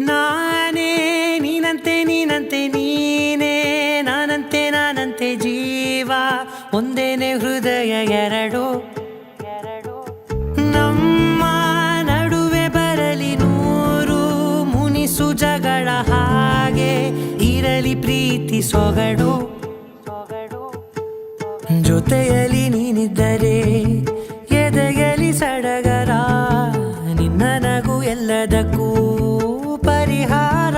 ನಾನೇ ನೀನಂತೆ ನೀನಂತೆ ನೀನೇ ನಾನಂತೆ ನಾನಂತೆ ಜೀವ ಒಂದೇನೆ ಹೃದಯ ಎರಡು ನಮ್ಮ ನಡುವೆ ಬರಲಿ ನೂರು ಮುನಿಸು ಜಗಳ ಹಾಗೆ ಇರಲಿ ಪ್ರೀತಿ ಸೊಗಡು ಜೊತೆಯಲ್ಲಿ ನೀನಿದ್ದರೆ ಎದೆಯಲಿ ಸಡಗರ ನಿನ್ನ ನಗು ಎಲ್ಲದಕ್ಕೂ ಪರಿಹಾರ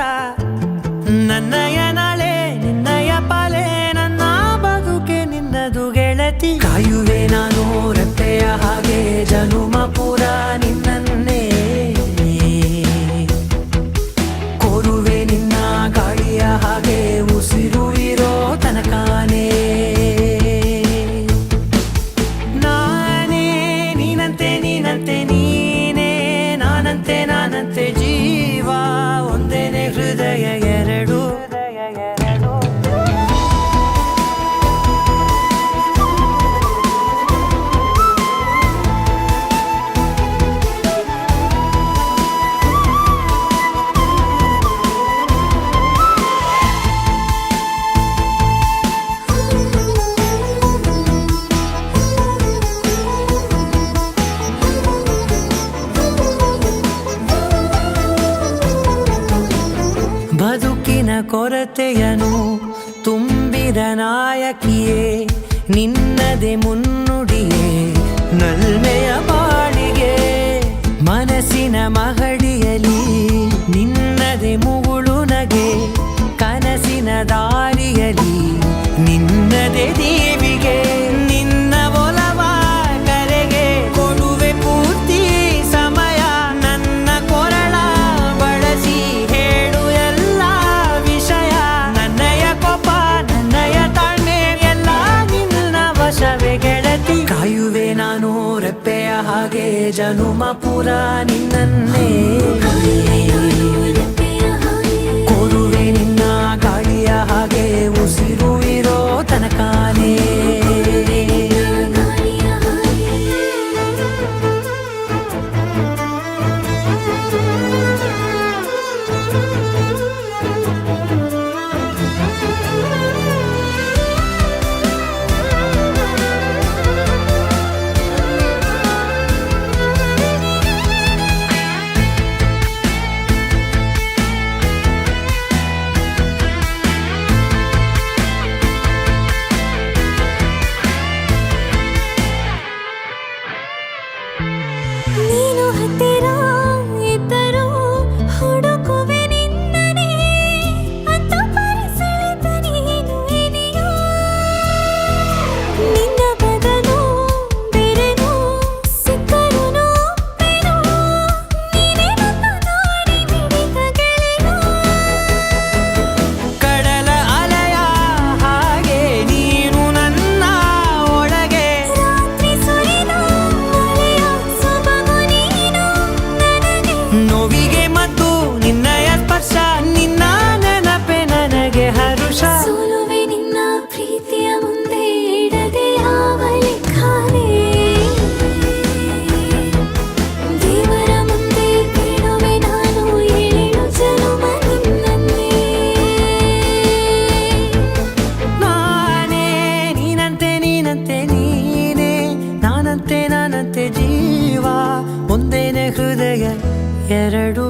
ನನ್ನಯ ನಾಳೆ ನಿನ್ನಯ ಪಾಲೆ ನನ್ನ ಬದುಕೆ ನಿನ್ನದು ಗೆಳತಿ ಕಾಯುವೆ ನಾನು ರೆಪ್ಪೆಯ ಹಾಗೆ ಜನುಮ ಪೂರ ನಿನ್ನನ್ನೇ ಕೋರುವೆ ನಿನ್ನ ಗಾಳಿಯ ಹಾಗೆ ಉಸಿರು ಇರೋ ತನಕಾನೇ ನಾನೇ ನೀನಂತೆ ನೀನಂತೆ ನೀನೇ ನಾನಂತೆ ನಾನಂತೆ ಜೀವ ಒಂದೇನೆ ಹೃದಯ ಎರಡು ಬದುಕಿನ ಕೊರತೆಯನು ತುಂಬಿದ ನಾಯಕಿಯೇ ನಿನ್ನದೆ ಮುನ್ನುಡಿಯೇ ನಲ್ಮೆಯ ಬಾಳಿಗೆ ಮನಸ್ಸಿನ ಮಹಡಿಯಲಿ ನಿನ್ನದೆ ಮುಗುಳು ನಗೆ ಕನಸಿನ ದಾರಿಯಲಿ ನಿನ್ನದೆ ದೇವಿಗೆ ನಿನ್ನ ಒಲವ ಕರೆಗೆ ಕೊಡುವೆ ಪೂರ್ತಿ ಸಮಯ ನನ್ನ ಕೊರಳ ಬಳಸಿ ಹೇಳು ಎಲ್ಲ ವಿಷಯ ನನ್ನಯ ಕೋಪ ನನ್ನಯ ತಾಳ್ಮೆ ಎಲ್ಲ ನಿನ್ನ ವಶವೇ ಗೆಳತಿ ಕಾಯುವೆ ನಾನು ರೆಪ್ಪೆಯ ಹಾಗೆ ಜನುಮ ಪುರ ನಿನ್ನನ್ನೇ ಕೋರುವೆ ನಿನ್ನ ಗಾಳಿಯ ಹಾಗೆ ಉಸಿರು ಇರೋ ತನಕಾನೇ ನೀನು ಹತ್ತಿರ ಇದ್ದರೂ ಹುಡುಕುವೆ ನಿನ್ನನೇ ಅಂತ ಪರಿಸಳಿತ ನೀನು ಇದೆಯೋ ನಿನ್ನ ಬದಲು ಬೇರೆನೋ ಸಿಕ್ಕರೂ ಬೇನೋ ನೀನೇ ನನ್ನ ದಾರಿ ಹಿಡಿದ ಗೆಳೆಯೋ ಕಡಲ ಅಲೆಯ ಹಾಗೆ ನೀನು ನನ್ನ ಒಳಗೆ ರಾತ್ರಿ ಸುರಿದ ಮಳೆಯ ಸೊಬಗು ನೀನು ನನಗೆ ನೋವಿಗೆ ಮತ್ತು ನಿನ್ನಯ ಸ್ಪರ್ಶ ನಿನ್ನ ನೆನಪೆ ನನಗೆ ಹರುಷ ಸೋಲುವೆ ನಿನ್ನ ಪ್ರೀತಿಯ ಮುಂದೆ ಇಡದೆ ಯಾವ ಲೆಕ್ಕನೇ ದೇವರ ಮುಂದೆ ಬಿಡುವೆ ನಾನು ಏಳು ಜನುಮ ನಿನ್ನನ್ನೇ ನಾನೇ ನೀನಂತೆ ನೀನಂತೆ ನೀನೇ ನಾನಂತೆ ನಾನಂತೆ ಜೀವ ಒಂದೇನೆ ಹೃದಯ ಎರಡು